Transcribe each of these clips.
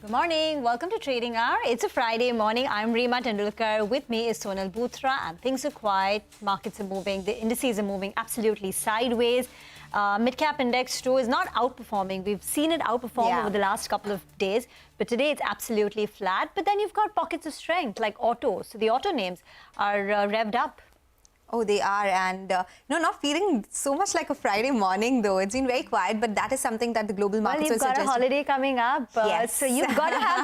Good morning. Welcome to Trading Hour. It's a Friday morning. I'm Reema Tendulkar. With me is Sonal Bhutra, and things are quiet. Markets are moving. The indices are moving absolutely sideways. Mid-cap index too is not outperforming. We've seen it outperform over the last couple of days, but today it's absolutely flat. But then you've got pockets of strength like auto. So the auto names are revved up. Oh, they are, and not feeling so much like a Friday morning though. It's been very quiet, but that is something that the global markets are suggesting. Well, you've got a holiday coming up, so you've got to have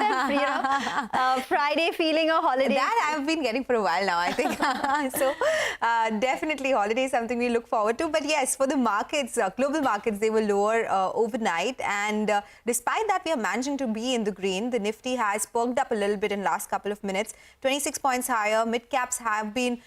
that, Friday feeling or holiday. That I've been getting for a while now, I think. So definitely holiday is something we look forward to. But yes, for the markets, global markets, they were lower overnight, and despite that, we are managing to be in the green. The Nifty has perked up a little bit in last couple of minutes, 26 points higher. Mid caps have been,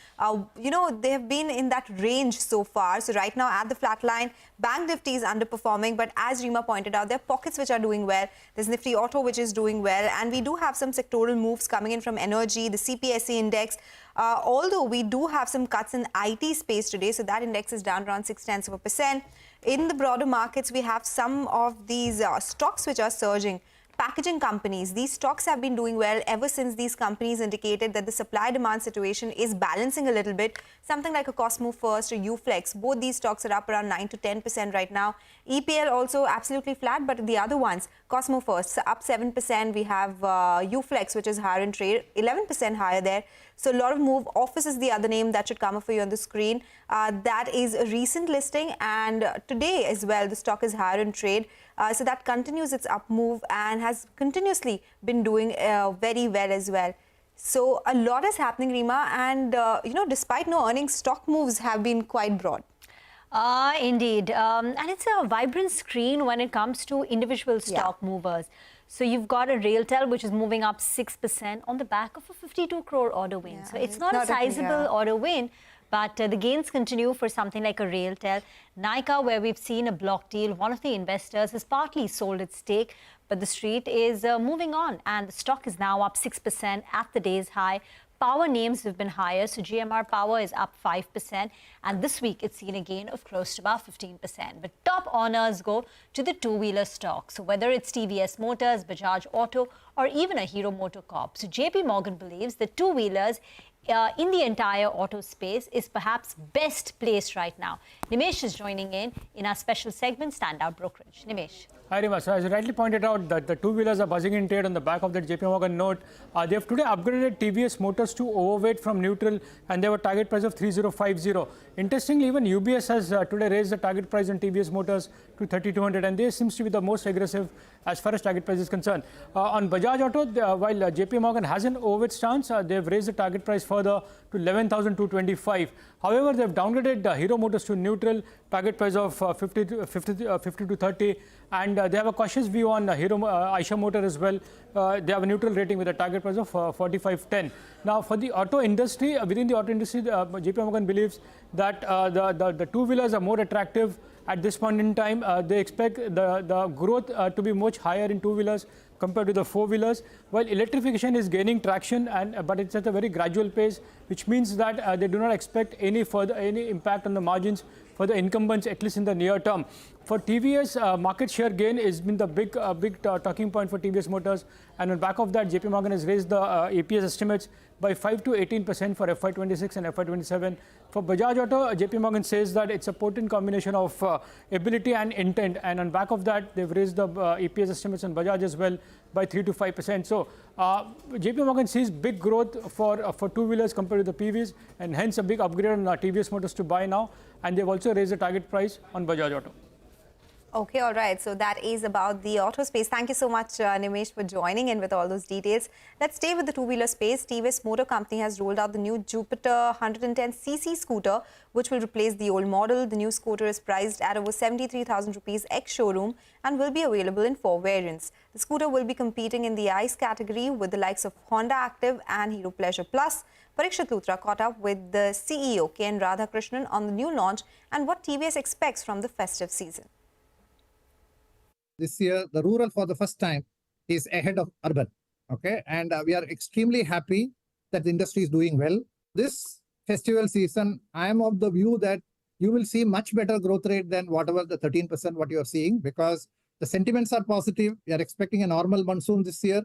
they have been in that range so far. So right now at the flat line, Bank Nifty is underperforming, but as Reema pointed out, there are pockets which are doing well. There's Nifty Auto which is doing well, and we do have some sectoral moves coming in from energy, the CPSE index. Although we do have some cuts in IT space today, so that index is down around 0.6%. In the broader markets, we have some of these stocks which are surging. Packaging companies, these stocks have been doing well ever since these companies indicated that the supply-demand situation is balancing a little bit. Something like a Cosmo First or Uflex, both these stocks are up around 9 to 10% right now. EPL also absolutely flat, but the other ones, Cosmo First, up 7%. We have Uflex, which is higher in trade, 11% higher there. So a lot of move. Office is the other name that should come up for you on the screen. That is a recent listing, and today as well, the stock is higher in trade. So that continues its up move and has continuously been doing very well as well. So a lot is happening, Reema, and despite no earnings, stock moves have been quite broad. Indeed. And it's a vibrant screen when it comes to individual stock movers. So you've got a RailTel, which is moving up 6% on the back of a 52 crore order win. So it's not a sizable order win, but the gains continue for something like a RailTel. Nykaa, where we've seen a block deal, one of the investors has partly sold its stake, but the street is moving on, and the stock is now up 6% at the day's high. Power names have been higher, so GMR Power is up 5%, and this week it's seen a gain of close to about 15%. But top honors go to the two-wheeler stocks, so whether it's TVS Motors, Bajaj Auto, or even a Hero MotoCorp. So JP Morgan believes that two-wheelers in the entire auto space is perhaps best placed right now. Nimesh is joining in our special segment, Standout Brokerage. Nimesh. Hi, Reema. So as you rightly pointed out, that the two-wheelers are buzzing in trade on the back of that JP Morgan note. They have today upgraded TVS Motors to overweight from neutral, and they have a target price of 3050. Interestingly, even UBS has today raised the target price on TVS Motors to 3200, and they seems to be the most aggressive as far as target price is concerned. On Bajaj Auto, while JP Morgan has an overweight stance, they have raised the target price further to 11,225. However, they have downgraded Hero Motors to neutral, target price of 50 to 30, and they have a cautious view on Eicher Motor as well. They have a neutral rating with a target price of 4510. Now, for the auto industry, within the auto industry, JP Morgan believes that the two-wheelers are more attractive at this point in time. They expect the growth to be much higher in two-wheelers compared to the four-wheelers, while electrification is gaining traction, but it's at a very gradual pace, which means that they do not expect any impact on the margins for the incumbents, at least in the near term. For TVS, market share gain has been the big talking point for TVS Motors, and on back of that, JP Morgan has raised the APS estimates by 5 to 18% for FY26 and FY27. For Bajaj Auto, JP Morgan says that it's a potent combination of ability and intent, and on back of that, they've raised the APS estimates on Bajaj as well by 3 to 5%. So JP Morgan sees big growth for two-wheelers compared to the PVs, and hence a big upgrade on TVS Motors to buy now, and they've also raised the target price on Bajaj Auto. Okay, all right. So that is about the auto space. Thank you so much, Nimesh, for joining in with all those details. Let's stay with the two-wheeler space. TVS Motor Company has rolled out the new Jupiter 110cc scooter, which will replace the old model. The new scooter is priced at over 73,000 rupees ex-showroom and will be available in 4 variants. The scooter will be competing in the ICE category with the likes of Honda Active and Hero Pleasure Plus. Parikshit Luthra caught up with the CEO, K.N. Radhakrishnan, on the new launch and what TVS expects from the festive season. This year, the rural for the first time is ahead of urban. Okay, and we are extremely happy that the industry is doing well. This festival season, I am of the view that you will see much better growth rate than whatever the 13% what you are seeing, because The sentiments are positive. We are expecting a normal monsoon this year,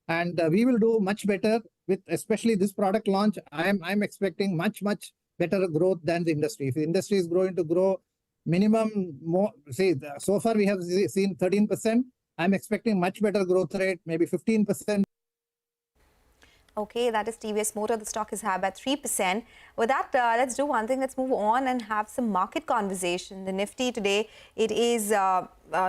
and we will do much better with especially this product launch. I'm expecting much better growth than the industry. If the industry is going to grow minimum more, see, so far we have seen 13%. I'm expecting much better growth rate, maybe 15%. Okay, that is TVS Motor. The stock is high by 3%. With that, let's do one thing. Let's move on and have some market conversation. The Nifty today, it is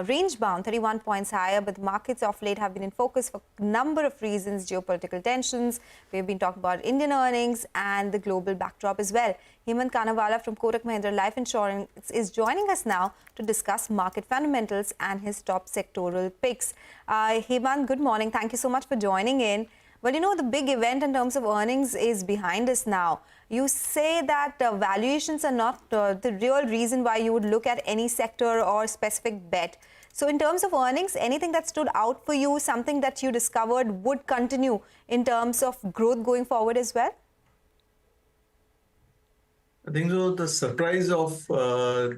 range bound, 31 points higher, but the markets of late have been in focus for a number of reasons. Geopolitical tensions, we've been talking about Indian earnings and the global backdrop as well. Hemant Kanawala from Kotak Mahindra Life Insurance is joining us now to discuss market fundamentals and his top sectoral picks. Hemant, good morning. Thank you so much for joining in. Well, you know, the big event in terms of earnings is behind us now. You say that valuations are not the real reason why you would look at any sector or specific bet. So in terms of earnings, anything that stood out for you, something that you discovered would continue in terms of growth going forward as well? I think so. The surprise of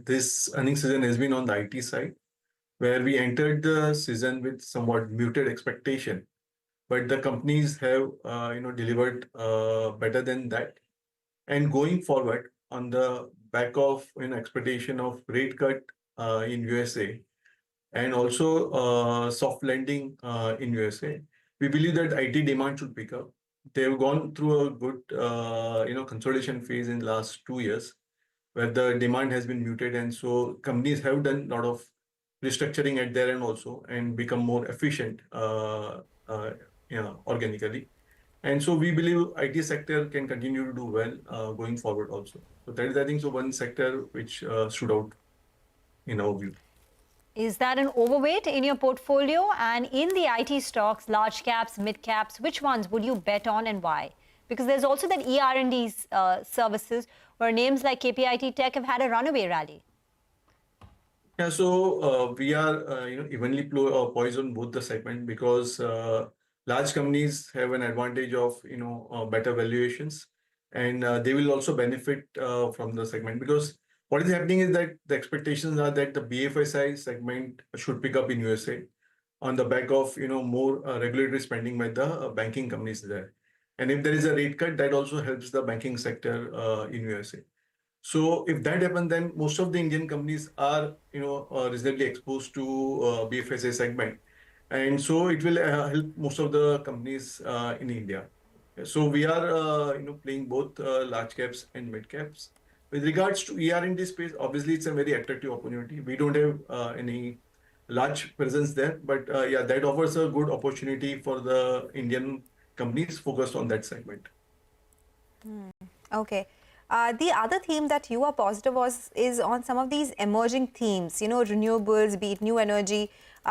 this earnings season has been on the IT side, where we entered the season with somewhat muted expectation. But the companies have, delivered better than that. And going forward, on the back of expectation of rate cut in USA and also soft landing in USA, we believe that IT demand should pick up. They've gone through a good, consolidation phase in the last 2 years, where the demand has been muted, and so companies have done a lot of restructuring at their end also and become more efficient. Organically. And so we believe IT sector can continue to do well going forward also. So that is, I think, so one sector which stood out in our view. Is that an overweight in your portfolio? And in the IT stocks, large caps, mid caps, which ones would you bet on and why? Because there's also that ER&D services where names like KPIT Tech have had a runaway rally. Yeah, so we are evenly poised on both the segment because large companies have an advantage of better valuations, and they will also benefit from the segment, because what is happening is that the expectations are that the BFSI segment should pick up in USA on the back of more regulatory spending by the banking companies there, and if there is a rate cut, that also helps the banking sector in USA. So if that happens, then most of the Indian companies are reasonably exposed to BFSI segment. And so it will help most of the companies in India. So we are playing both large caps and mid caps. With regards to ER&D space, obviously it's a very attractive opportunity. We don't have any large presence there, but yeah, that offers a good opportunity for the Indian companies focused on that segment. Okay. The other theme that you are positive is on some of these emerging themes, renewables, be it new energy.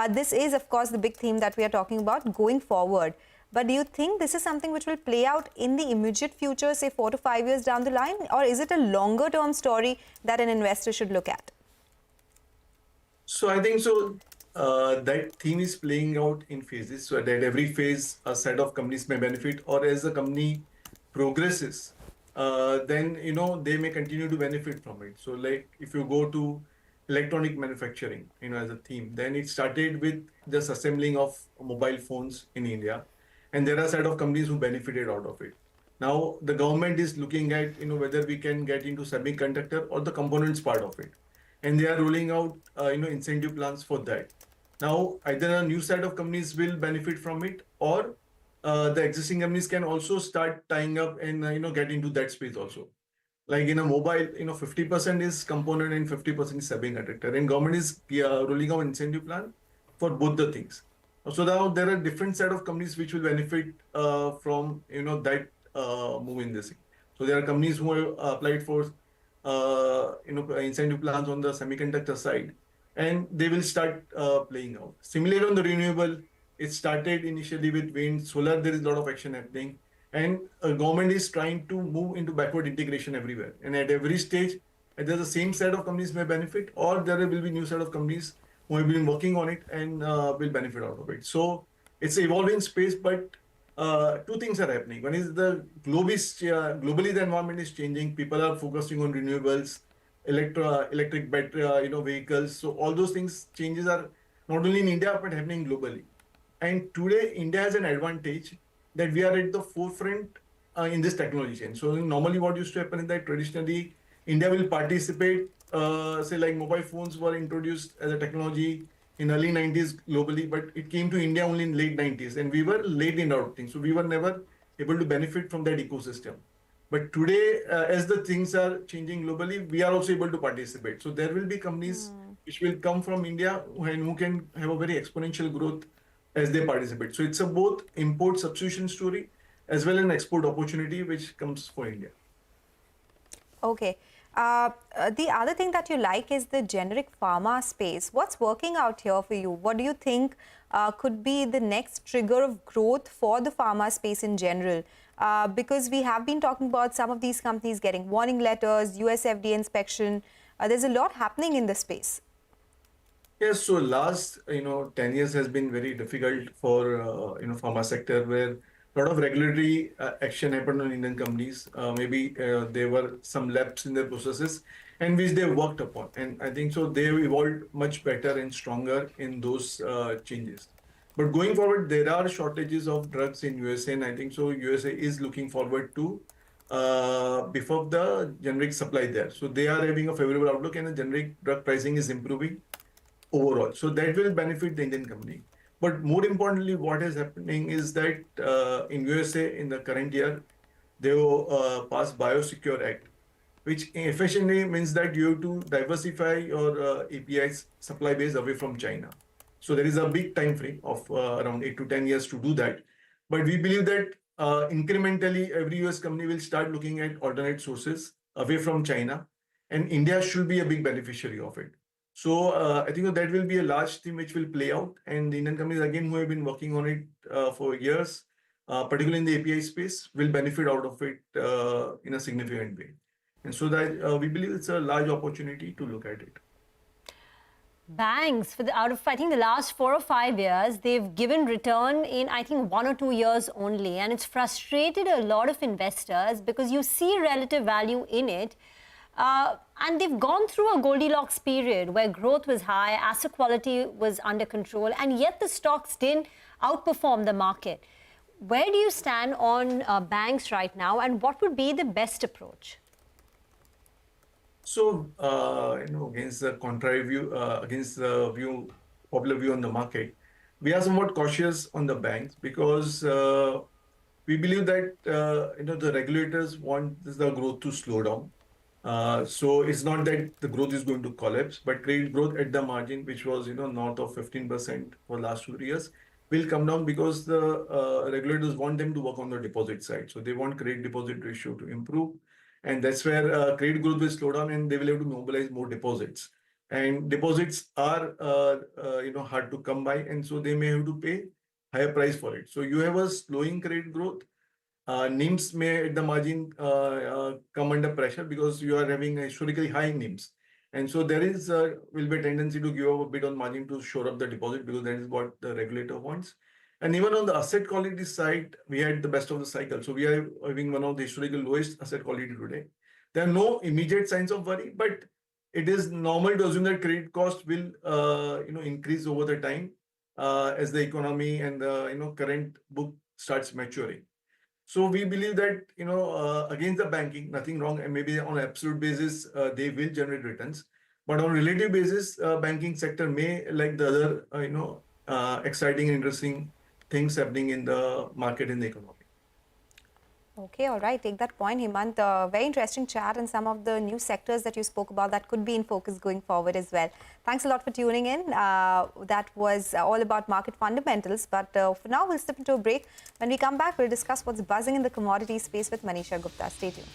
This is, of course, the big theme that we are talking about going forward. But do you think this is something which will play out in the immediate future, say 4 to 5 years down the line? Or is it a longer term story that an investor should look at? So I think so. That theme is playing out in phases, so that every phase a set of companies may benefit, or as the company progresses, then they may continue to benefit from it. So like if you go to electronic manufacturing, as a theme, then it started with just assembling of mobile phones in India, and there are a set of companies who benefited out of it. Now the government is looking at whether we can get into semiconductor or the components part of it, and they are rolling out incentive plans for that. Now either a new set of companies will benefit from it, or the existing companies can also start tying up and get into that space also. Like in a mobile, 50% is component and 50% is semiconductor, and government is rolling out incentive plan for both the things. So now there are different set of companies which will benefit from that move in this thing. So there are companies who have applied for incentive plans on the semiconductor side, and they will start playing out. Similarly on the renewable, it started initially with wind, solar. There is a lot of action happening, and government is trying to move into backward integration everywhere. And at every stage, either the same set of companies may benefit, or there will be new set of companies who have been working on it and will benefit out of it. So it's an evolving space, but two things are happening. One is the globally the environment is changing. People are focusing on renewables, electric battery, vehicles. So all those things changes are not only in India, but happening globally. And today, India has an advantage that we are at the forefront in this technology chain. So normally what used to happen is that traditionally, India will participate, say like mobile phones were introduced as a technology in early 90s globally, but it came to India only in late 90s. And we were late in adopting. So we were never able to benefit from that ecosystem. But today, as the things are changing globally, we are also able to participate. So there will be companies which will come from India and who can have a very exponential growth as they participate. So it's a both import substitution story as well as an export opportunity which comes for India. Okay. The other thing that you like is the generic pharma space. What's working out here for you? What do you think could be the next trigger of growth for the pharma space in general? Because we have been talking about some of these companies getting warning letters, US FDA inspection. There's a lot happening in the space. Yes, so last 10 years has been very difficult for pharma sector, where a lot of regulatory action happened on Indian companies. Maybe there were some lapses in their processes, and which they worked upon. And I think so they've evolved much better and stronger in those changes. But going forward, there are shortages of drugs in USA, and I think so USA is looking forward to beef up the generic supply there. So they are having a favorable outlook, and the generic drug pricing is improving overall. So that will benefit the Indian company. But more importantly, what is happening is that in USA in the current year, they will pass Biosecure Act, which efficiently means that you have to diversify your APIs supply base away from China. So there is a big time frame of around 8 to 10 years to do that. But we believe that incrementally, every US company will start looking at alternate sources away from China, and India should be a big beneficiary of it. So I think that will be a large theme which will play out, and the Indian companies again who have been working on it for years, particularly in the API space, will benefit out of it in a significant way. And so that we believe it's a large opportunity to look at it. Banks, out of I think the last 4 or 5 years, they've given return in I think 1 or 2 years only, and it's frustrated a lot of investors because you see relative value in it. And they've gone through a Goldilocks period where growth was high, asset quality was under control, and yet the stocks didn't outperform the market. Where do you stand on banks right now, and what would be the best approach? So, against the contrary view, against the popular view on the market, we are somewhat cautious on the banks because we believe that the regulators want the growth to slow down. So it's not that the growth is going to collapse, but credit growth at the margin, which was north of 15% for last 2 years, will come down because the regulators want them to work on the deposit side. So they want credit deposit ratio to improve, and that's where credit growth will slow down, and they will have to mobilize more deposits. And deposits are hard to come by, and so they may have to pay higher price for it. So you have a slowing credit growth. NIMs may at the margin come under pressure because you are having historically high NIMs. And so there is will be a tendency to give up a bit on margin to shore up the deposit because that is what the regulator wants. And even on the asset quality side, we had the best of the cycle. So we are having one of the historical lowest asset quality today. There are no immediate signs of worry, but it is normal to assume that credit cost will increase over the time as the economy and the current book starts maturing. So we believe that, against the banking, nothing wrong, and maybe on an absolute basis, they will generate returns. But on a relative basis, banking sector may, like the other, exciting and interesting things happening in the market and the economy. Okay, all right. Take that point, Hemant. Very interesting chat and some of the new sectors that you spoke about that could be in focus going forward as well. Thanks a lot for tuning in. That was all about market fundamentals. But for now, we'll step into a break. When we come back, we'll discuss what's buzzing in the commodity space with Manisha Gupta. Stay tuned.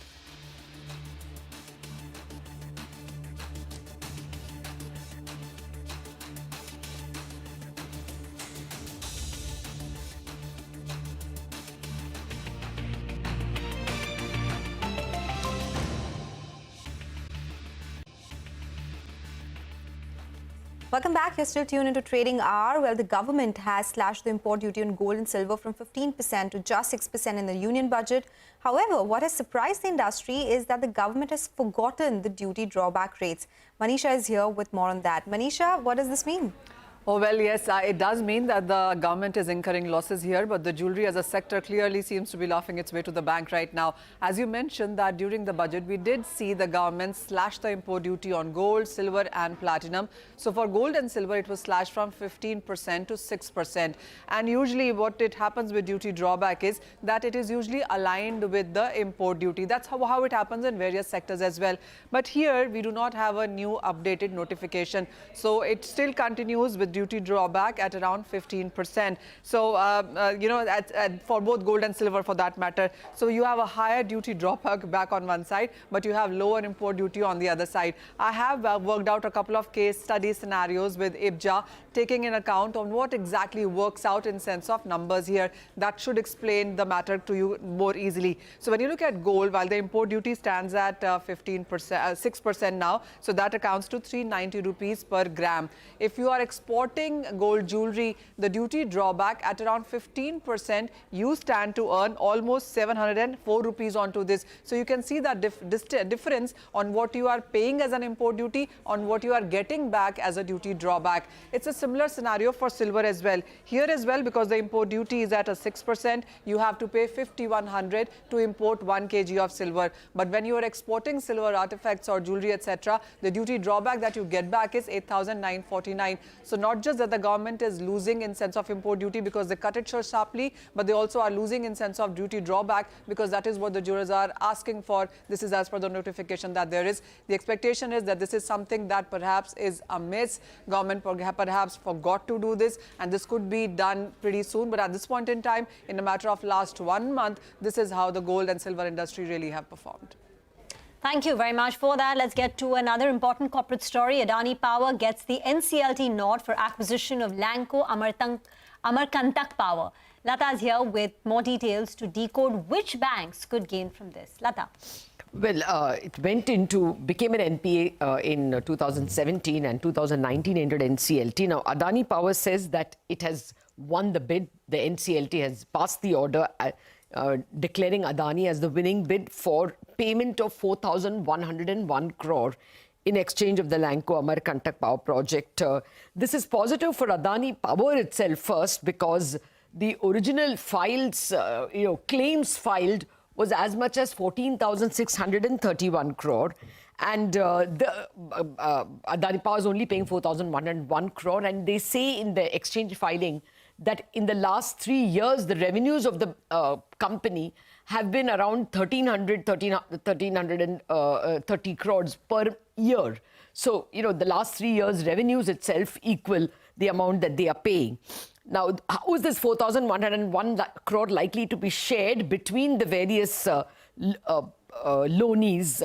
Welcome back. You're still tuned into Trading Hour. Well, the government has slashed the import duty on gold and silver from 15% to just 6% in the union budget. However, what has surprised the industry is that the government has forgotten the duty drawback rates. Manisha is here with more on that. Manisha, what does this mean? Oh, well, yes, it does mean that the government is incurring losses here, but the jewelry as a sector clearly seems to be laughing its way to the bank right now. As you mentioned that during the budget, we did see the government slash the import duty on gold, silver and platinum. So for gold and silver, it was slashed from 15% to 6%. And usually what it happens with duty drawback is that it is usually aligned with the import duty. That's how it happens in various sectors as well. But here, we do not have a new updated notification. So it still continues with duty drawback at around 15%. So, for both gold and silver for that matter. So you have a higher duty drawback back on one side, but you have lower import duty on the other side. I have worked out a couple of case study scenarios with IBJA, taking in account on what exactly works out in sense of numbers here. That should explain the matter to you more easily. So when you look at gold, while the import duty stands at 6% now, so that accounts to 390 rupees per gram. If you are exporting gold jewelry, the duty drawback at around 15%, you stand to earn almost 704 rupees onto this. So you can see that difference on what you are paying as an import duty on what you are getting back as a duty drawback. It's a similar scenario for silver as well. Here as well, because the import duty is at a 6%, you have to pay 5,100 to import 1 kg of silver. But when you are exporting silver artifacts or jewelry, etc., the duty drawback that you get back is 8,949. So not just that the government is losing in sense of import duty because they cut it so sharply, but they also are losing in sense of duty drawback because that is what the jurors are asking for. This is as per the notification that there is. The expectation is that this is something that perhaps is a miss. Government perhaps forgot to do this, and this could be done pretty soon. But at this point in time, in a matter of last 1 month, this is how the gold and silver industry really have performed. Thank you very much for that. Let's get to another important corporate story. Adani Power gets the NCLT nod for acquisition of Lanco Amarkantak Power. Lata is here with more details to decode which banks could gain from this. Lata. Well, it became an NPA in 2017 and 2019 entered NCLT. Now, Adani Power says that it has won the bid. The NCLT has passed the order declaring Adani as the winning bid for payment of 4,101 crore in exchange of the Lanco Amarkantak Power project. This is positive for Adani Power itself first because the original claims filed was as much as 14,631 crore. And Adani Power is only paying 4,101 crore. And they say in the exchange filing that in the last 3 years, the revenues of the company have been around 1,330 crores per year. So, the last 3 years' revenues itself equal the amount that they are paying. Now, how is this 4,101 crore likely to be shared between the various loanees,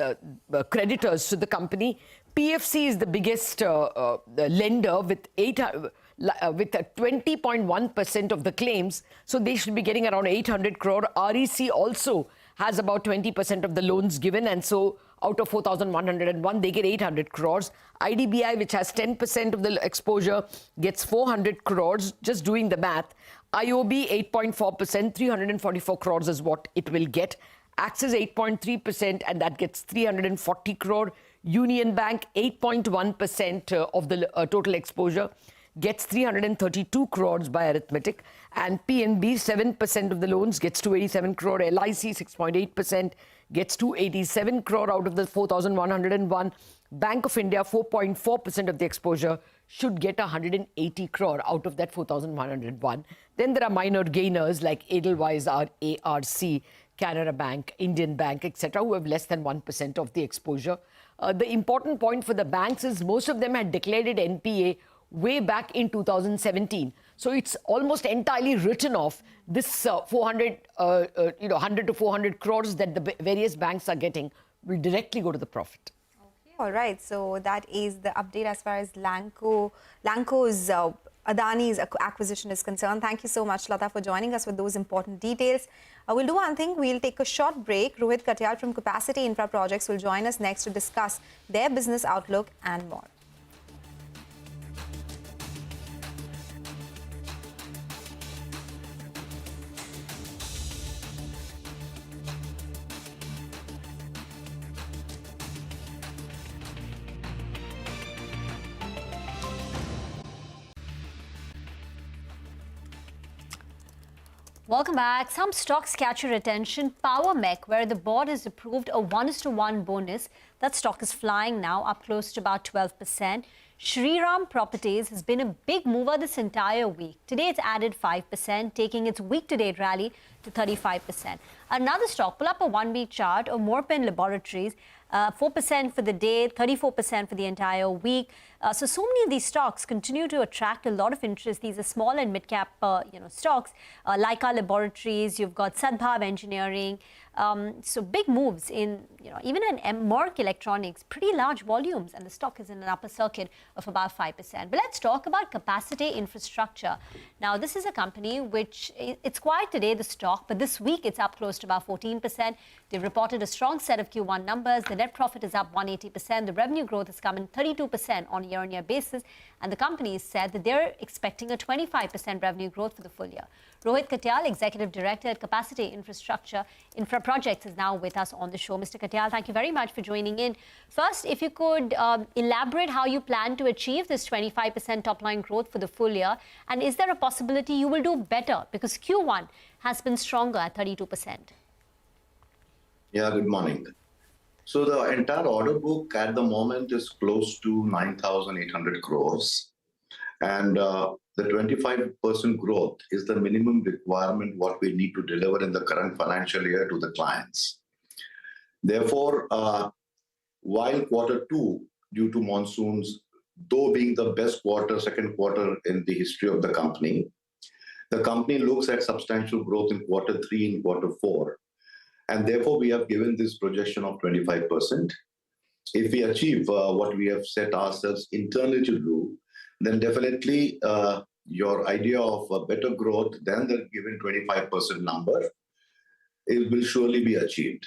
creditors to the company? PFC is the biggest lender with 20.1% of the claims, so they should be getting around 800 crore. REC also has about 20% of the loans given, and so out of 4,101, they get 800 crores. IDBI, which has 10% of the exposure, gets 400 crores, just doing the math. IOB, 8.4%, 344 crores is what it will get. Axis, 8.3%, and that gets 340 crore. Union Bank, 8.1% of the total exposure, gets 332 crores by arithmetic, and PNB, 7% of the loans, gets 287 crore. LIC, 6.8%, gets 287 crore out of the 4,101. Bank of India, 4.4% of the exposure, should get 180 crore out of that 4,101. Then there are minor gainers like Edelweiss, ARC, Canara Bank, Indian Bank, etc., who have less than 1% of the exposure. The important point for the banks is most of them had declared it NPA way back in 2017. So it's almost entirely written off. This 100 to 400 crores that the various banks are getting will directly go to the profit. Okay, all right. So that is the update as far as Lanco's Adani's acquisition is concerned. Thank you so much, Lata, for joining us with those important details. We'll do one thing. We'll take a short break. Rohit Katyal from Capacity Infra Projects will join us next to discuss their business outlook and more. Welcome back. Some stocks catch your attention. Power Mech, where the board has approved a 1:1 bonus. That stock is flying now, up close to about 12%. Shriram Properties has been a big mover this entire week. Today it's added 5%, taking its week-to-date rally to 35%. Another stock, pull up a one-week chart of Morpen Laboratories, 4% for the day, 34% for the entire week. So many of these stocks continue to attract a lot of interest. These are small and mid-cap, stocks. Leica Laboratories, you've got Sadbhav Engineering. So big moves in, even in Merck Electronics, pretty large volumes, and the stock is in an upper circuit of about 5%. But let's talk about Capacity Infrastructure. Now, this is a company which, it's quiet today, the stock, but this week it's up close to about 14%. They've reported a strong set of Q1 numbers. The net profit is up 180%. The revenue growth has come in 32% on a year-on-year basis. And the company has said that they're expecting a 25% revenue growth for the full year. Rohit Katyal, Executive Director at Capacity Infrastructure Infra Projects, is now with us on the show. Mr. Katyal, thank you very much for joining in. First, if you could elaborate how you plan to achieve this 25% top-line growth for the full year, and is there a possibility you will do better because Q1 has been stronger at 32%? Yeah, good morning. So the entire order book at the moment is close to 9,800 crores. And the 25% growth is the minimum requirement what we need to deliver in the current financial year to the clients. Therefore, while Q2, due to monsoons, though being the best quarter, second quarter in the history of the company looks at substantial growth in Q3 and Q4. And therefore, we have given this projection of 25%. If we achieve what we have set ourselves internally to do, then definitely your idea of a better growth than the given 25% number, it will surely be achieved.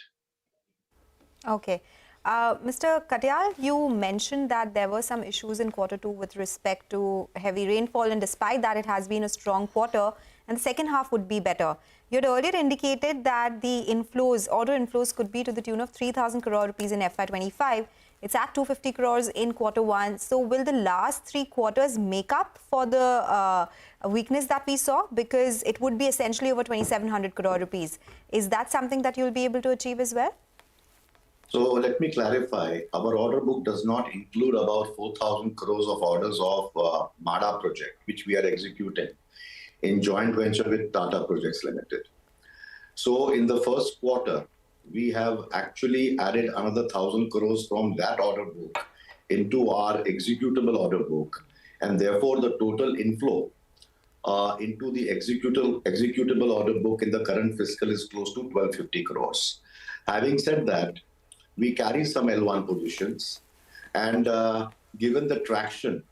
Okay. Mr. Katyal, you mentioned that there were some issues in Q2 with respect to heavy rainfall, and despite that, it has been a strong quarter, and the second half would be better. You had earlier indicated that the inflows, order inflows, could be to the tune of 3,000 crore rupees in FY25. It's at 250 crores in Q1. So will the last 3 quarters make up for the weakness that we saw? Because it would be essentially over 2,700 crore rupees. Is that something that you'll be able to achieve as well? So let me clarify. Our order book does not include about 4,000 crores of orders of MADA project, which we are executing in joint venture with Tata Projects Limited. So in the first quarter, we have actually added another 1,000 crores from that order book into our executable order book. And therefore, the total inflow into the executable order book in the current fiscal is close to 1,250 crores. Having said that, we carry some L1 positions. And given the traction,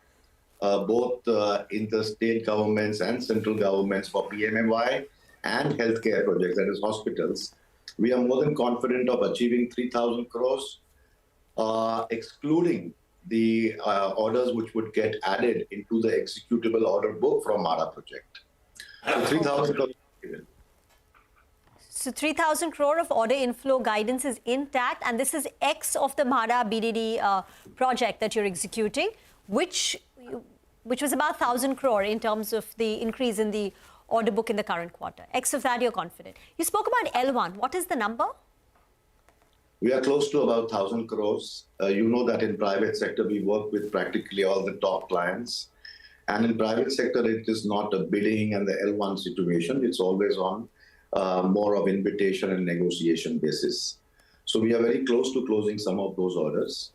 both in the state governments and central governments for PMAY and healthcare projects, that is hospitals, we are more than confident of achieving 3,000 crores, excluding the orders which would get added into the executable order book from MADA project. So 3,000 crores. So 3,000 crore of order inflow guidance is intact, and this is X of the MADA BDD project that you're executing, which was about 1,000 crore in terms of the increase in the order book in the current quarter. X of that, you're confident. You spoke about L1. What is the number? We are close to about 1,000 crores. You know that in private sector, we work with practically all the top clients. And in private sector, it is not a bidding and the L1 situation. It's always on more of invitation and negotiation basis. So we are very close to closing some of those orders.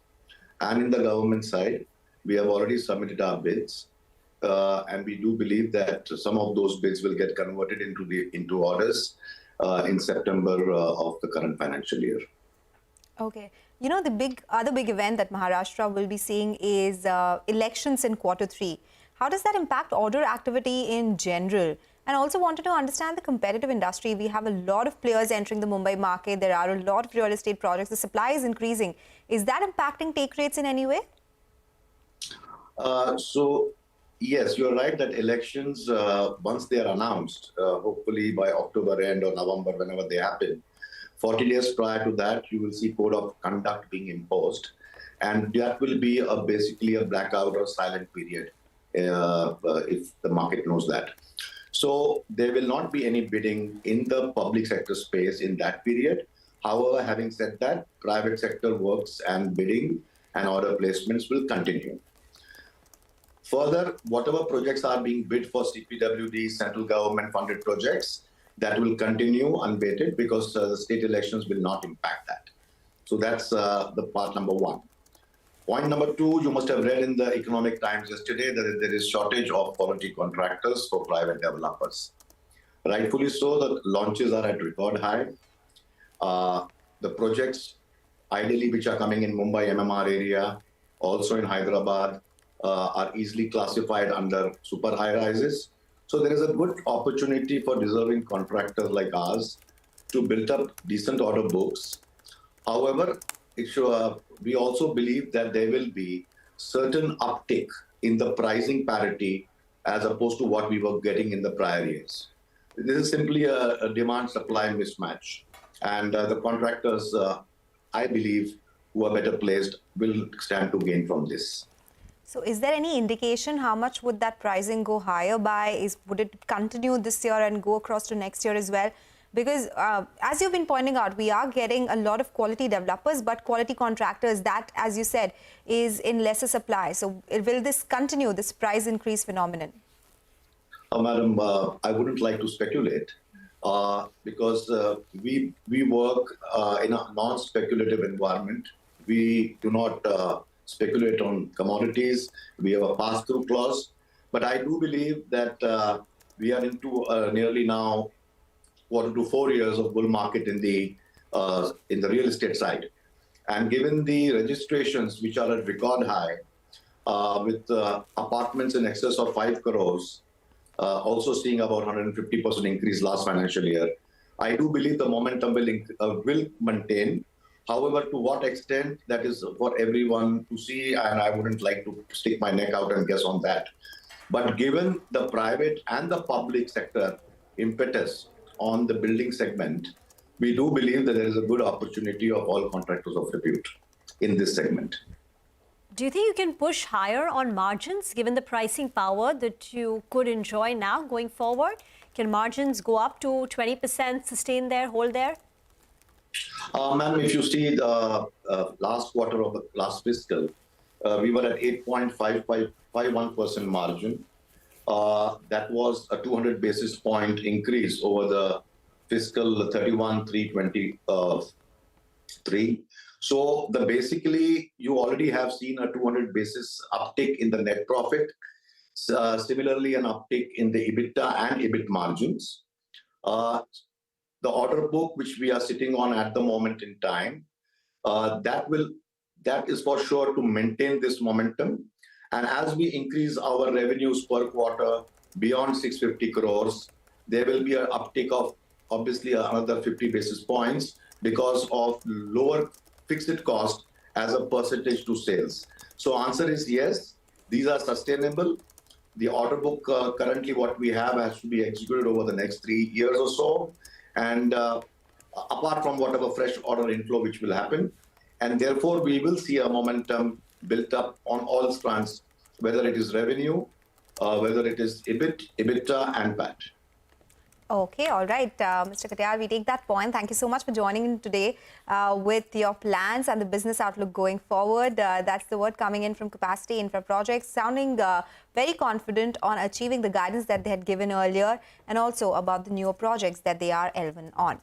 And in the government side, we have already submitted our bids. And we do believe that some of those bids will get converted into orders in September of the current financial year. Okay. You know, the other big event that Maharashtra will be seeing is elections in Q3. How does that impact order activity in general? And also wanted to understand the competitive industry. We have a lot of players entering the Mumbai market. There are a lot of real estate projects. The supply is increasing. Is that impacting take rates in any way? So, yes, you're right that elections, once they are announced, hopefully by October end or November, whenever they happen, 40 days prior to that, you will see code of conduct being imposed. And that will be basically a blackout or silent period if the market knows that. So there will not be any bidding in the public sector space in that period. However, having said that, private sector works and bidding and order placements will continue. Further, whatever projects are being bid for CPWD, central government funded projects, that will continue unabated because the state elections will not impact that. So that's the part number one. Point number two, you must have read in the Economic Times yesterday that there is shortage of quality contractors for private developers. Rightfully so, the launches are at record high. The projects, ideally, which are coming in Mumbai MMR area, also in Hyderabad, are easily classified under super high rises. So there is a good opportunity for deserving contractors like ours to build up decent order books. However, we also believe that there will be certain uptick in the pricing parity as opposed to what we were getting in the prior years. This is simply a demand-supply mismatch. And the contractors, I believe, who are better placed will stand to gain from this. So is there any indication how much would that pricing go higher by? Would it continue this year and go across to next year as well? Because as you've been pointing out, we are getting a lot of quality developers, but quality contractors, that, as you said, is in lesser supply. So will this continue, this price increase phenomenon? Madam, I wouldn't like to speculate because we work in a non-speculative environment. We do not speculate on commodities. We have a pass-through clause. But I do believe that we are into nearly now 1 to 4 years of bull market in the real estate side. And given the registrations, which are at record high, with apartments in excess of 5 crores, also seeing about 150% increase last financial year, I do believe the momentum will maintain. However, to what extent, that is for everyone to see, and I wouldn't like to stick my neck out and guess on that. But given the private and the public sector impetus on the building segment, we do believe that there is a good opportunity of all contractors of repute in this segment. Do you think you can push higher on margins given the pricing power that you could enjoy now going forward? Can margins go up to 20%, sustain there, hold there? Ma'am, if you see the last quarter of the last fiscal, we were at 8.51% margin. That was a 200 basis point increase over the fiscal 31/3/23. So basically, you already have seen a 200 basis uptick in the net profit. Similarly, an uptick in the EBITDA and EBIT margins. The order book, which we are sitting on at the moment in time, that is for sure to maintain this momentum. And as we increase our revenues per quarter beyond 650 crores, there will be an uptick of obviously another 50 basis points because of lower fixed cost as a percentage to sales. So answer is yes, these are sustainable. The order book currently what we have has to be executed over the next 3 years or so. And apart from whatever fresh order inflow which will happen, and therefore we will see a momentum built up on all fronts, whether it is revenue, whether it is EBIT, EBITDA and PAT. Okay, all right, Mr. Katiyar, we take that point. Thank you so much for joining in today with your plans and the business outlook going forward. That's the word coming in from Capacity Infra Projects, sounding very confident on achieving the guidance that they had given earlier and also about the newer projects that they are L1 on.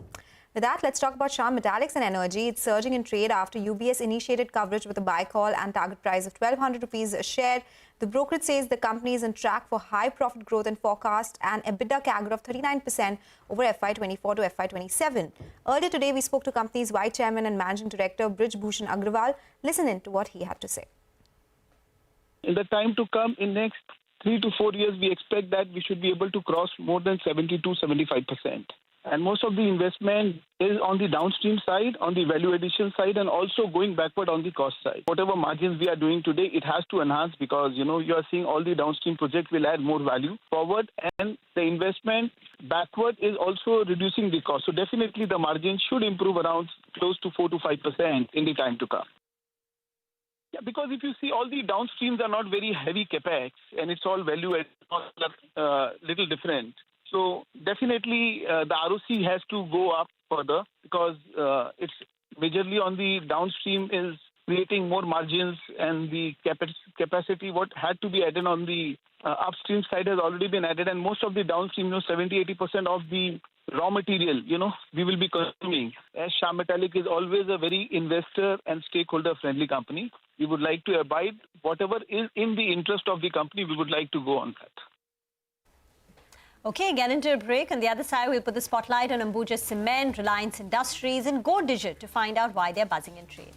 With that, let's talk about ShanthiMetallics and Energy. It's surging in trade after UBS initiated coverage with a buy call and target price of 1,200 rupees a share. The brokerage says the company is on track for high profit growth and forecast and EBITDA CAGR of 39% over FY24 to FY27. Earlier today, we spoke to company's Vice Chairman and Managing Director, Brij Bhushan Agrawal. Listen in to what he had to say. In the time to come, in next 3 to 4 years, we expect that we should be able to cross more than 70 to 75%. And most of the investment is on the downstream side, on the value addition side, and also going backward on the cost side. Whatever margins we are doing today, it has to enhance because, you are seeing all the downstream projects will add more value forward, and the investment backward is also reducing the cost. So definitely the margin should improve around close to 4 to 5% in the time to come. Yeah, because if you see all the downstreams are not very heavy capex and it's all value add, little different. So definitely the ROC has to go up further because it's majorly on the downstream is creating more margins, and the capacity what had to be added on the upstream side has already been added, and most of the downstream, 70-80% of the raw material, we will be consuming. As ShanthiMetallics is always a very investor and stakeholder friendly company, we would like to abide whatever is in the interest of the company. We would like to go on that. Okay, get into a break. On the other side, we'll put the spotlight on Ambuja Cement, Reliance Industries, and Go Digit to find out why they're buzzing in trade.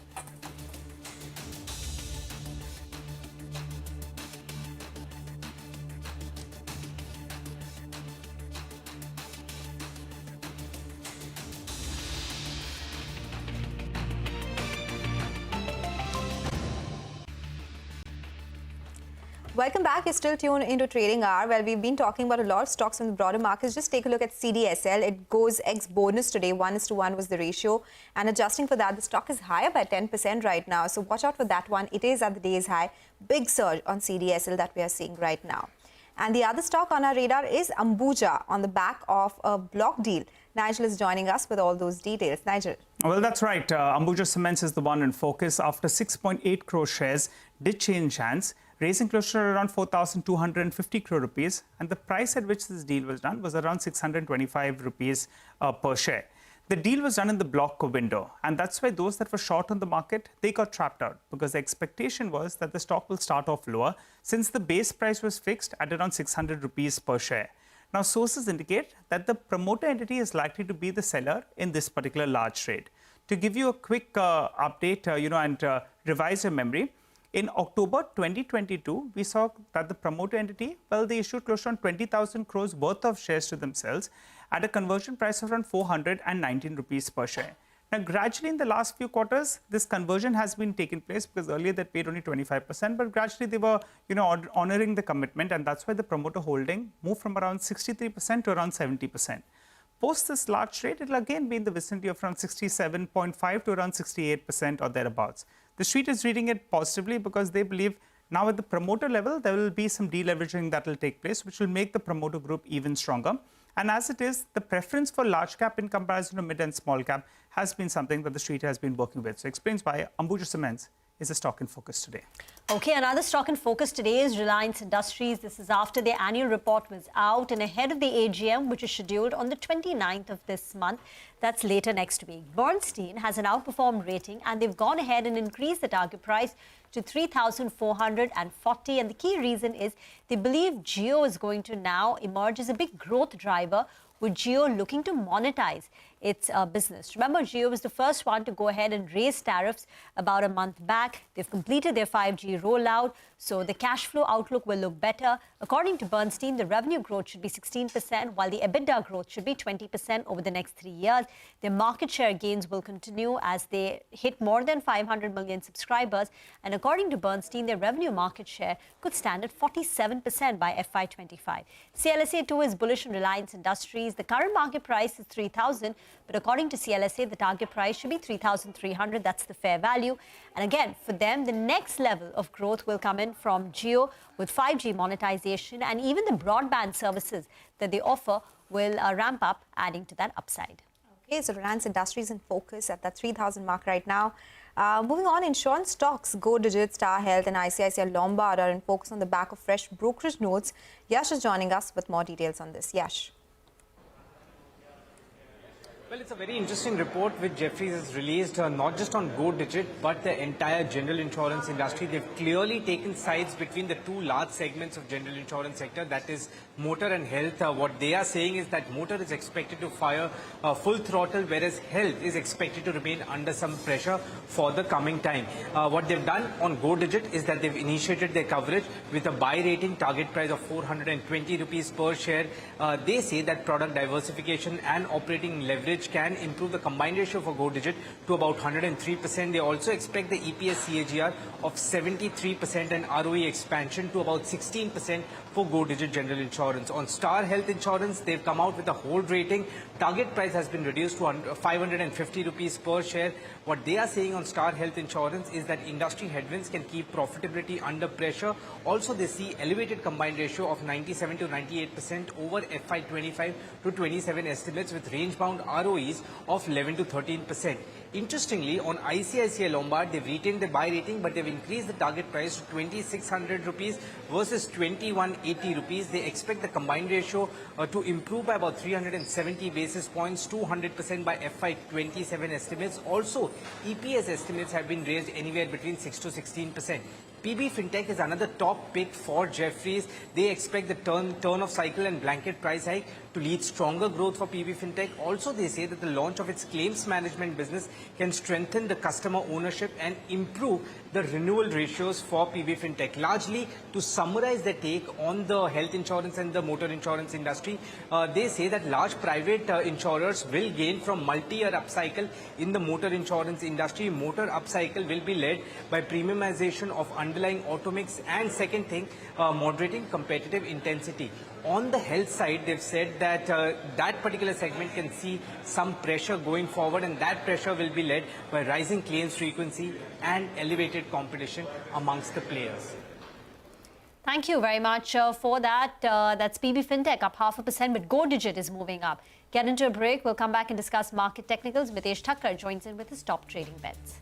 Welcome back. You're still tuned into Trading Hour. Well, we've been talking about a lot of stocks from the broader markets. Just take a look at CDSL. It goes ex-bonus today. 1:1 was the ratio. And adjusting for that, the stock is higher by 10% right now. So watch out for that one. It is at the day's high. Big surge on CDSL that we are seeing right now. And the other stock on our radar is Ambuja on the back of a block deal. Nigel is joining us with all those details. Nigel. Well, that's right. Ambuja Cements is the one in focus after 6.8 crore shares did change hands, raising close to around 4,250 crore rupees. And the price at which this deal was done was around 625 rupees per share. The deal was done in the block window, and that's why those that were short on the market, they got trapped out because the expectation was that the stock will start off lower since the base price was fixed at around 600 rupees per share. Now, sources indicate that the promoter entity is likely to be the seller in this particular large trade. To give you a quick update, and revise your memory, in October 2022, we saw that the promoter entity, well, they issued close to 20,000 crores worth of shares to themselves at a conversion price of around 419 rupees per share. Now, gradually in the last few quarters, this conversion has been taking place because earlier they paid only 25%, but gradually they were, honoring the commitment, and that's why the promoter holding moved from around 63% to around 70%. Post this large trade, it will again be in the vicinity of around 67.5 to around 68% or thereabouts. The street is reading it positively because they believe now at the promoter level, there will be some deleveraging that will take place, which will make the promoter group even stronger. And as it is, the preference for large cap in comparison to mid and small cap has been something that the street has been working with. So explains why Ambuja Cements is a stock in focus today. Okay, another stock in focus today is Reliance Industries. This is after their annual report was out and ahead of the AGM, which is scheduled on the 29th of this month. That's later next week. Bernstein has an outperform rating, and they've gone ahead and increased the target price to 3,440. And the key reason is they believe Jio is going to now emerge as a big growth driver, with Jio looking to monetize its business. Remember, Jio was the first one to go ahead and raise tariffs about a month back. They've completed their 5G rollout, so the cash flow outlook will look better. According to Bernstein, the revenue growth should be 16%, while the EBITDA growth should be 20% over the next 3 years. Their market share gains will continue as they hit more than 500 million subscribers. And according to Bernstein, their revenue market share could stand at 47% by FY25. CLSA too is bullish on Reliance Industries. The current market price is 3,000, but according to CLSA, the target price should be 3,300. That's the fair value. And again, for them, the next level of growth will come in from Jio with 5G monetization, and even the broadband services that they offer will ramp up, adding to that upside. Okay, so Reliance Industries in focus at that 3,000 mark right now. Moving on, insurance stocks, Go Digit, Star Health and ICICI Lombard are in focus on the back of fresh brokerage notes. Yash is joining us with more details on this. Yash. Well, it's a very interesting report which Jefferies has released, not just on Go Digit, but the entire general insurance industry. They've clearly taken sides between the two large segments of general insurance sector, that is motor and health. What they are saying is that motor is expected to fire full throttle, whereas health is expected to remain under some pressure for the coming time. What they've done on Go Digit is that they've initiated their coverage with a buy rating, target price of 420 rupees per share. They say that product diversification and operating leverage can improve the combined ratio for Go Digit to about 103%. They also expect the EPS CAGR of 73% and ROE expansion to about 16% for Go Digit General Insurance. On Star Health Insurance, they've come out with a hold rating. Target price has been reduced to 550 rupees per share. What they are saying on Star Health Insurance is that industry headwinds can keep profitability under pressure. Also, they see elevated combined ratio of 97 to 98% over FY25 to 27 estimates with range-bound ROEs of 11 to 13%. Interestingly, on ICICI Lombard, they've retained the buy rating, but they've increased the target price to 2,600 rupees versus 2,180 rupees. They expect the combined ratio to improve by about 370 basis points, 200% by FY27 estimates. Also, EPS estimates have been raised anywhere between 6 to 16%. PB Fintech is another top pick for Jefferies. They expect the turn of cycle and blanket price hike to lead stronger growth for PB Fintech. Also, they say that the launch of its claims management business can strengthen the customer ownership and improve the renewal ratios for PB Fintech. Largely, to summarize their take on the health insurance and the motor insurance industry, they say that large private insurers will gain from multi-year upcycle in the motor insurance industry. Motor upcycle will be led by premiumization of underlying auto mix and second thing, moderating competitive intensity. On the health side, they've said that that particular segment can see some pressure going forward, and that pressure will be led by rising claims frequency and elevated competition amongst the players. Thank you very much for that. That's PB Fintech up 0.5%, but Go Digit is moving up. Get into a break. We'll come back and discuss market technicals. Mitesh Thakkar joins in with his top trading bets.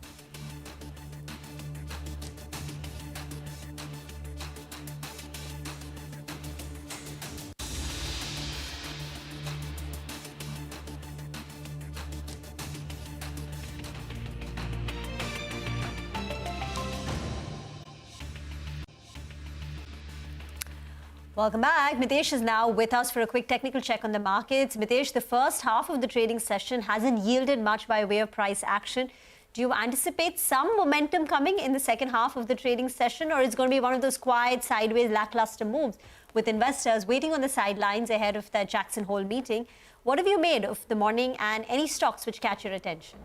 Welcome back. Mitesh is now with us for a quick technical check on the markets. Mitesh, the first half of the trading session hasn't yielded much by way of price action. Do you anticipate some momentum coming in the second half of the trading session, or it's going to be one of those quiet, sideways, lackluster moves with investors waiting on the sidelines ahead of that Jackson Hole meeting? What have you made of the morning and any stocks which catch your attention?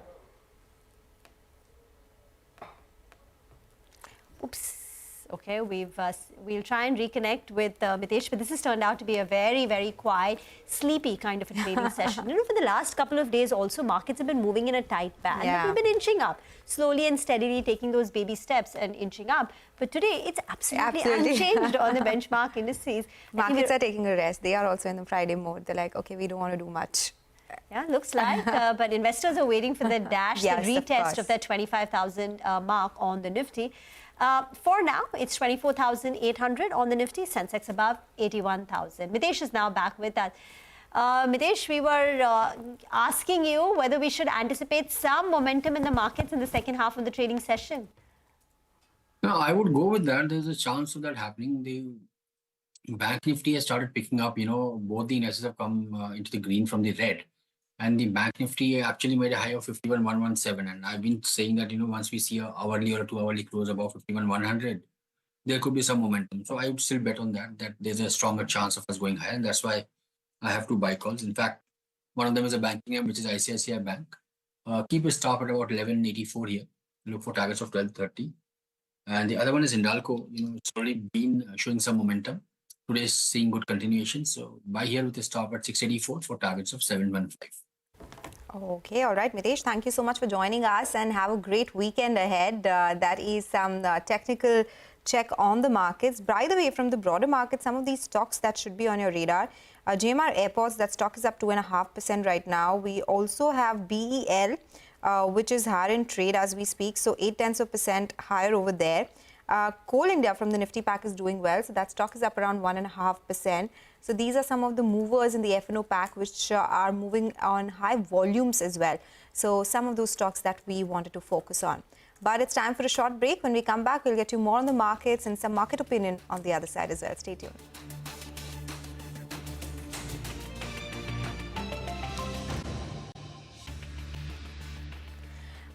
Oops. Okay, we'll try and reconnect with Mitesh, but this has turned out to be a very, very quiet, sleepy kind of a trading session. You know, for the last couple of days also, markets have been moving in a tight band. Yeah. We've been inching up, slowly and steadily taking those baby steps and inching up. But today, it's absolutely unchanged on the benchmark indices. Markets are taking a rest. They are also in the Friday mode. They're like, okay, we don't want to do much. Yeah, looks like. But investors are waiting for the dash, yes, the retest of that 25,000 mark on the Nifty. For now, it's 24,800 on the Nifty, Sensex above 81,000. Mitesh is now back with us. Mitesh, we were asking you whether we should anticipate some momentum in the markets in the second half of the trading session. No, I would go with that. There's a chance of that happening. The Bank Nifty has started picking up. You know, both the indices have come into the green from the red. And the Bank Nifty actually made a high of 51,117. And I've been saying that, you know, once we see a hourly or a 2-hourly close above 51,100, there could be some momentum. So I would still bet on that there's a stronger chance of us going higher. And that's why I have 2 buy calls. In fact, one of them is a banking name, which is ICICI Bank. Keep a stop at about 1184 here. Look for targets of 1230. And the other one is Hindalco. You know, it's already been showing some momentum. Today is seeing good continuation. So buy here with a stop at 684 for targets of 715. Okay, all right, Mitesh, thank you so much for joining us and have a great weekend ahead. That is some technical check on the markets. By the way, from the broader market, some of these stocks that should be on your radar. GMR Airports, that stock is up 2.5% right now. We also have BEL, which is higher in trade as we speak, so 0.8% higher over there. Coal India from the Nifty pack is doing well, so that stock is up around 1.5%. So these are some of the movers in the F&O pack which are moving on high volumes as well. So some of those stocks that we wanted to focus on. But it's time for a short break. When we come back, we'll get you more on the markets and some market opinion on the other side as well. Stay tuned.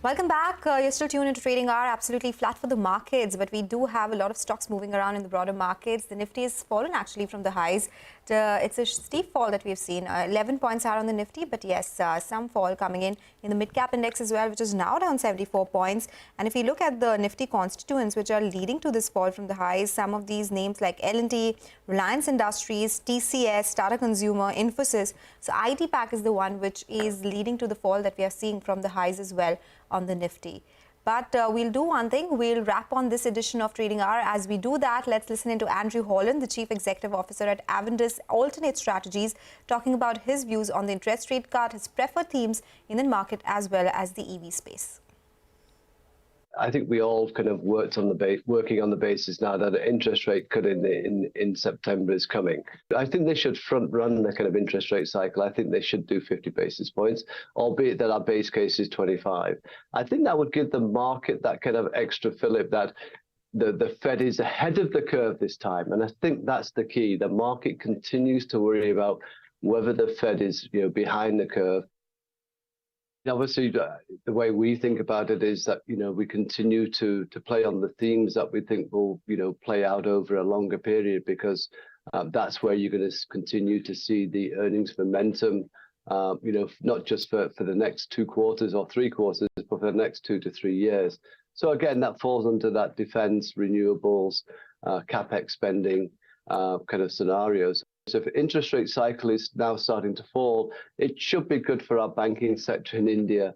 Welcome back. You're still tuned into Trading Hour. Absolutely flat for the markets, but we do have a lot of stocks moving around in the broader markets. The Nifty has fallen actually from the highs. It's a steep fall that we've seen. 11 points are on the Nifty, but yes, some fall coming in the mid-cap index as well, which is now down 74 points. And if you look at the Nifty constituents, which are leading to this fall from the highs, some of these names like L&T, Reliance Industries, TCS, Tata Consumer, Infosys. So IT Pack is the one which is leading to the fall that we are seeing from the highs as well on the Nifty. But we'll do one thing. We'll wrap on this edition of Trading Hour. As we do that, let's listen into Andrew Holland, the Chief Executive Officer at Avendus Alternate Strategies, talking about his views on the interest rate cut, his preferred themes in the market, as well as the EV space. I think we all kind of working on the basis now that an interest rate cut in September is coming. I think they should front run the kind of interest rate cycle. I think they should do 50 basis points, albeit that our base case is 25. I think that would give the market that kind of extra fillip that the Fed is ahead of the curve this time. And I think that's the key. The market continues to worry about whether the Fed is behind the curve. Obviously, the way we think about it is that, we continue to play on the themes that we think will, play out over a longer period, because that's where you're going to continue to see the earnings momentum, not just for the next 2 quarters or 3 quarters, but for the next 2 to 3 years. So again, that falls under that defense, renewables, CapEx spending kind of scenarios. So if the interest rate cycle is now starting to fall, it should be good for our banking sector in India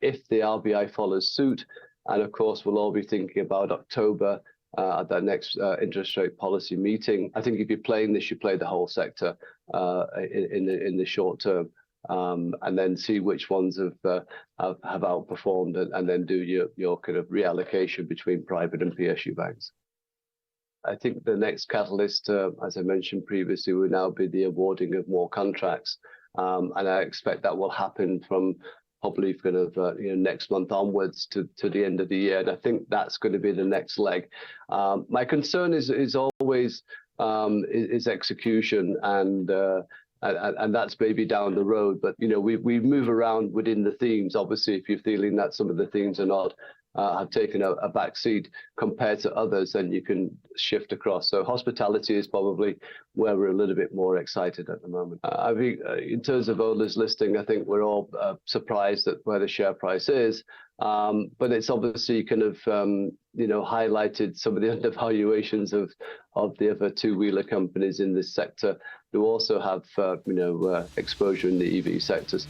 if the RBI follows suit. And of course, we'll all be thinking about October at that next interest rate policy meeting. I think if you're playing this, you play the whole sector in the short term, and then see which ones have outperformed, and then do your kind of reallocation between private and PSU banks. I think the next catalyst, as I mentioned previously, will now be the awarding of more contracts. And I expect that will happen from probably kind of next month onwards to the end of the year. And I think that's going to be the next leg. My concern is always is execution, and that's maybe down the road. But, we move around within the themes. Obviously, if you're feeling that some of the themes are not have taken a back seat compared to others, then you can shift across. So hospitality is probably where we're a little bit more excited at the moment. I think in terms of Ola's listing, I think we're all surprised at where the share price is. But it's obviously kind of, highlighted some of the undervaluations of the other two-wheeler companies in this sector who also have, exposure in the EV sectors.